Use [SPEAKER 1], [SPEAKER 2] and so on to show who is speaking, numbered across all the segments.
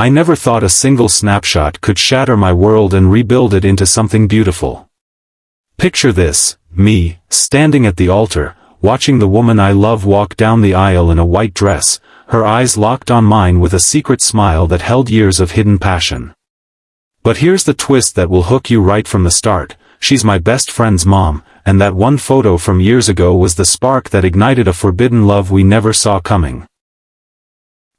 [SPEAKER 1] I never thought a single snapshot could shatter my world and rebuild it into something beautiful. Picture this, me, standing at the altar, watching the woman I love walk down the aisle in a white dress, her eyes locked on mine with a secret smile that held years of hidden passion. But here's the twist that will hook you right from the start: she's my best friend's mom, and that one photo from years ago was the spark that ignited a forbidden love we never saw coming.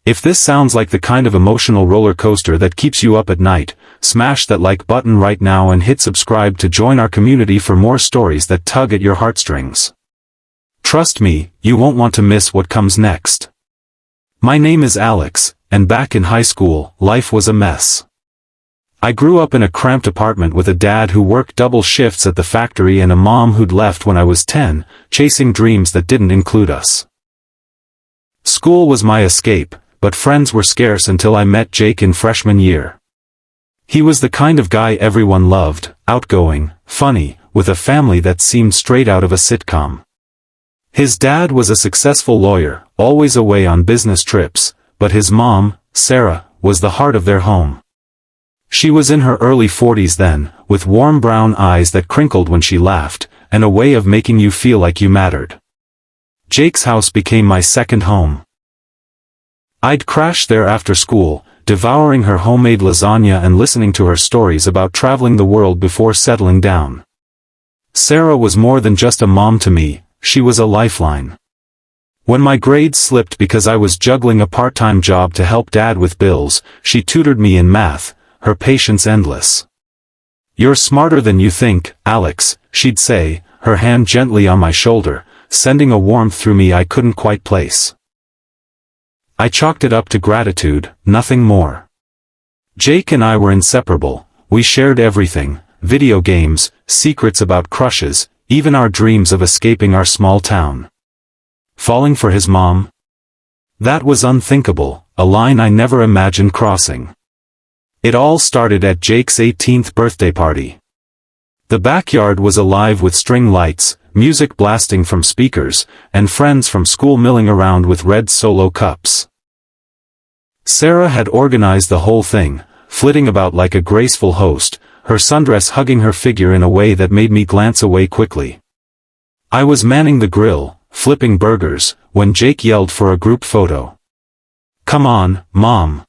[SPEAKER 1] If this sounds like the kind of emotional roller coaster that keeps you up at night, smash that like button right now and hit subscribe to join our community for more stories that tug at your heartstrings. Trust me, you won't want to miss what comes next. My name is Alex, and back in high school, life was a mess. I grew up in a cramped apartment with a dad who worked double shifts at the factory and a mom who'd left when I was 10, chasing dreams that didn't include us. School was my escape, but friends were scarce until I met Jake in freshman year. He was the kind of guy everyone loved, outgoing, funny, with a family that seemed straight out of a sitcom. His dad was a successful lawyer, always away on business trips, but his mom, Sarah, was the heart of their home. She was in her early 40s then, with warm brown eyes that crinkled when she laughed, and a way of making you feel like you mattered. Jake's house became my second home. I'd crash there after school, devouring her homemade lasagna and listening to her stories about traveling the world before settling down. Sarah was more than just a mom to me, she was a lifeline. When my grades slipped because I was juggling a part-time job to help Dad with bills, she tutored me in math, her patience endless. "You're smarter than you think, Alex," she'd say, her hand gently on my shoulder, sending a warmth through me I couldn't quite place. I chalked it up to gratitude, nothing more. Jake and I were inseparable. We shared everything: video games, secrets about crushes, even our dreams of escaping our small town. Falling for his mom? That was unthinkable, a line I never imagined crossing. It all started at Jake's 18th birthday party. The backyard was alive with string lights, music blasting from speakers, and friends from school milling around with red Solo cups. Sarah had organized the whole thing, flitting about like a graceful host, her sundress hugging her figure in a way that made me glance away quickly. I was manning the grill, flipping burgers, when Jake yelled for a group photo. "Come on, Mom.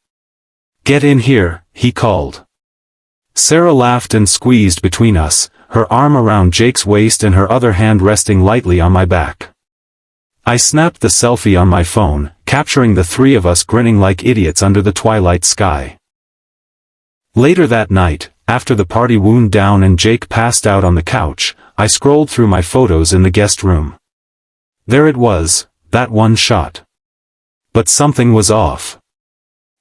[SPEAKER 1] Get in here," he called. Sarah laughed and squeezed between us, her arm around Jake's waist and her other hand resting lightly on my back. I snapped the selfie on my phone, capturing the three of us grinning like idiots under the twilight sky. Later that night, after the party wound down and Jake passed out on the couch, I scrolled through my photos in the guest room. There it was, that one shot. But something was off.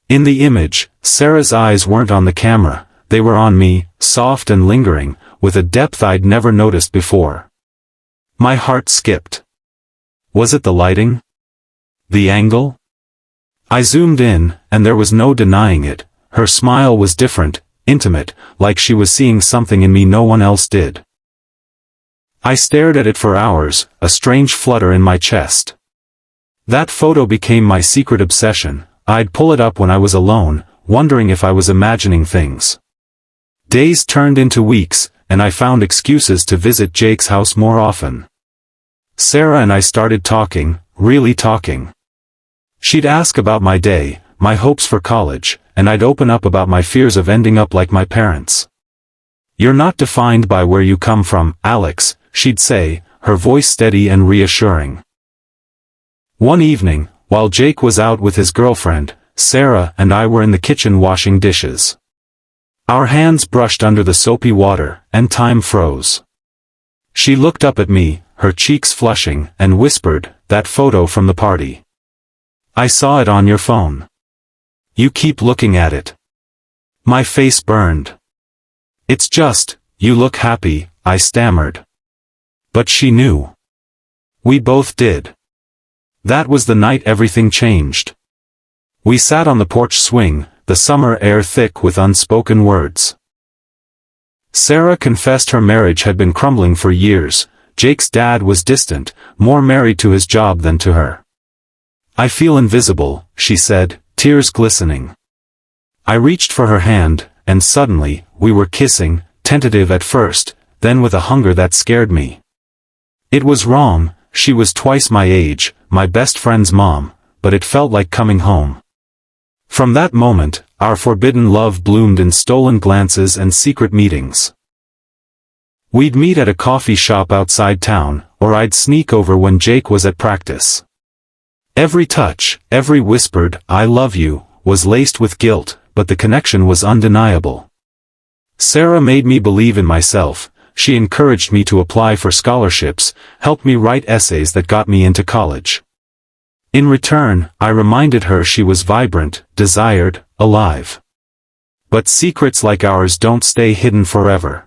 [SPEAKER 1] In the image, Sarah's eyes weren't on the camera, they were on me, soft and lingering, with a depth I'd never noticed before. My heart skipped. Was it the lighting? The angle? I zoomed in, and there was no denying it. Her smile was different, intimate, like she was seeing something in me no one else did. I stared at it for hours, a strange flutter in my chest. That photo became my secret obsession. I'd pull it up when I was alone, wondering if I was imagining things. Days turned into weeks, and I found excuses to visit Jake's house more often. Sarah and I started talking, really talking. She'd ask about my day, my hopes for college, and I'd open up about my fears of ending up like my parents. "You're not defined by where you come from, Alex," she'd say, her voice steady and reassuring. One evening, while Jake was out with his girlfriend, Sarah and I were in the kitchen washing dishes. Our hands brushed under the soapy water, and time froze. She looked up at me, her cheeks flushing, and whispered, "That photo from the party. I saw it on your phone. You keep looking at it." My face burned. "It's just, you look happy," I stammered. But she knew. We both did. That was the night everything changed. We sat on the porch swing, the summer air thick with unspoken words. Sarah confessed her marriage had been crumbling for years. Jake's dad was distant, more married to his job than to her. "I feel invisible," she said, tears glistening. I reached for her hand, and suddenly, we were kissing, tentative at first, then with a hunger that scared me. It was wrong, she was twice my age, my best friend's mom, but it felt like coming home. From that moment, our forbidden love bloomed in stolen glances and secret meetings. We'd meet at a coffee shop outside town, or I'd sneak over when Jake was at practice. Every touch, every whispered, "I love you," was laced with guilt, but the connection was undeniable. Sarah made me believe in myself. She encouraged me to apply for scholarships, helped me write essays that got me into college. In return, I reminded her she was vibrant, desired, alive. But secrets like ours don't stay hidden forever.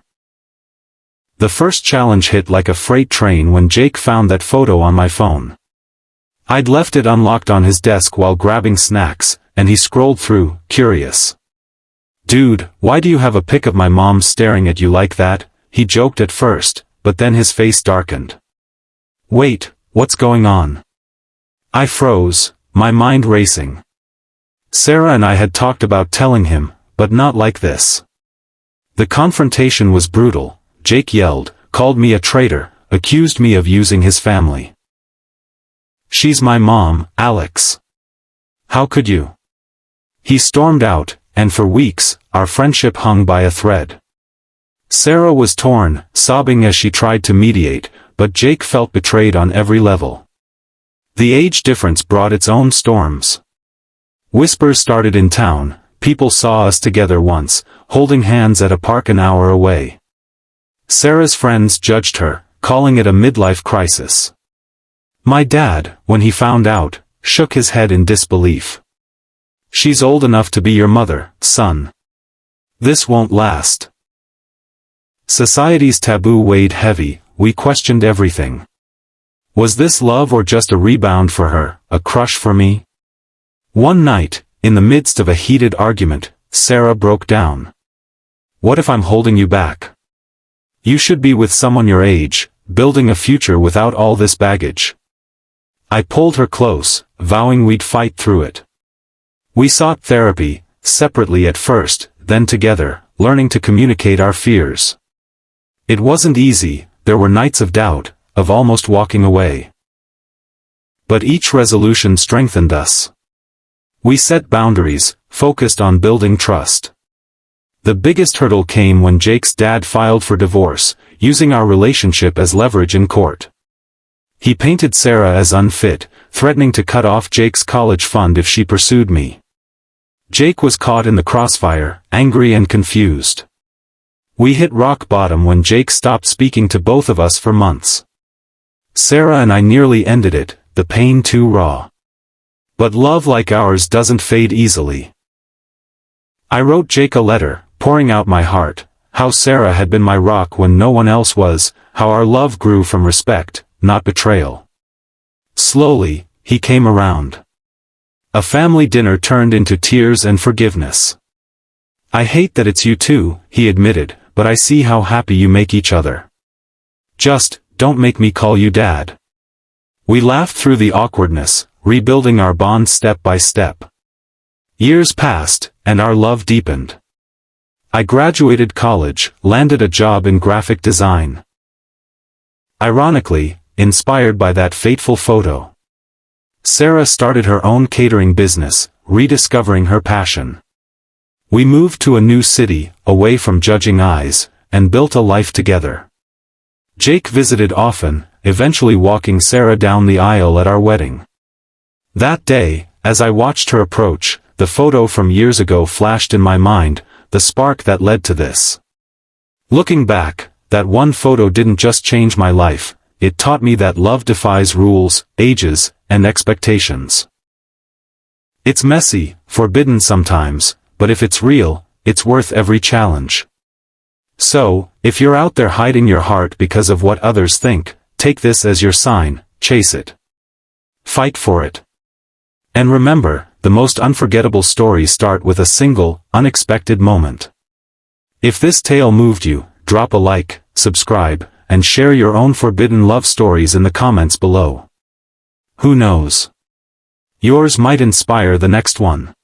[SPEAKER 1] The first challenge hit like a freight train when Jake found that photo on my phone. I'd left it unlocked on his desk while grabbing snacks, and he scrolled through, curious. "Dude, why do you have a pic of my mom staring at you like that?" He joked at first, but then his face darkened. "Wait, what's going on?" I froze, my mind racing. Sarah and I had talked about telling him, but not like this. The confrontation was brutal. Jake yelled, called me a traitor, accused me of using his family. "She's my mom, Alex. How could you?" He stormed out, and for weeks, our friendship hung by a thread. Sarah was torn, sobbing as she tried to mediate, but Jake felt betrayed on every level. The age difference brought its own storms. Whispers started in town. People saw us together once, holding hands at a park an hour away. Sarah's friends judged her, calling it a midlife crisis. My dad, when he found out, shook his head in disbelief. "She's old enough to be your mother, son. This won't last." Society's taboo weighed heavy. We questioned everything. Was this love or just a rebound for her, a crush for me? One night, in the midst of a heated argument, Sarah broke down. "What if I'm holding you back? You should be with someone your age, building a future without all this baggage." I pulled her close, vowing we'd fight through it. We sought therapy, separately at first, then together, learning to communicate our fears. It wasn't easy. There were nights of doubt, of almost walking away. But each resolution strengthened us. We set boundaries, focused on building trust. The biggest hurdle came when Jake's dad filed for divorce, using our relationship as leverage in court. He painted Sarah as unfit, threatening to cut off Jake's college fund if she pursued me. Jake was caught in the crossfire, angry and confused. We hit rock bottom when Jake stopped speaking to both of us for months. Sarah and I nearly ended it, the pain too raw. But love like ours doesn't fade easily. I wrote Jake a letter, pouring out my heart, how Sarah had been my rock when no one else was, how our love grew from respect, not betrayal. Slowly, he came around. A family dinner turned into tears and forgiveness. "I hate that it's you too," he admitted, "but I see how happy you make each other. Just, don't make me call you Dad." We laughed through the awkwardness, rebuilding our bond step by step. Years passed, and our love deepened. I graduated college, landed a job in graphic design. Ironically, inspired by that fateful photo, Sarah started her own catering business, rediscovering her passion. We moved to a new city, away from judging eyes, and built a life together. Jake visited often, eventually walking Sarah down the aisle at our wedding. That day, as I watched her approach, the photo from years ago flashed in my mind, the spark that led to this. Looking back, that one photo didn't just change my life, it taught me that love defies rules, ages, and expectations. It's messy, forbidden sometimes, but if it's real, it's worth every challenge. So, if you're out there hiding your heart because of what others think, take this as your sign, chase it. Fight for it. And remember, the most unforgettable stories start with a single, unexpected moment. If this tale moved you, drop a like, subscribe, and share your own forbidden love stories in the comments below. Who knows? Yours might inspire the next one.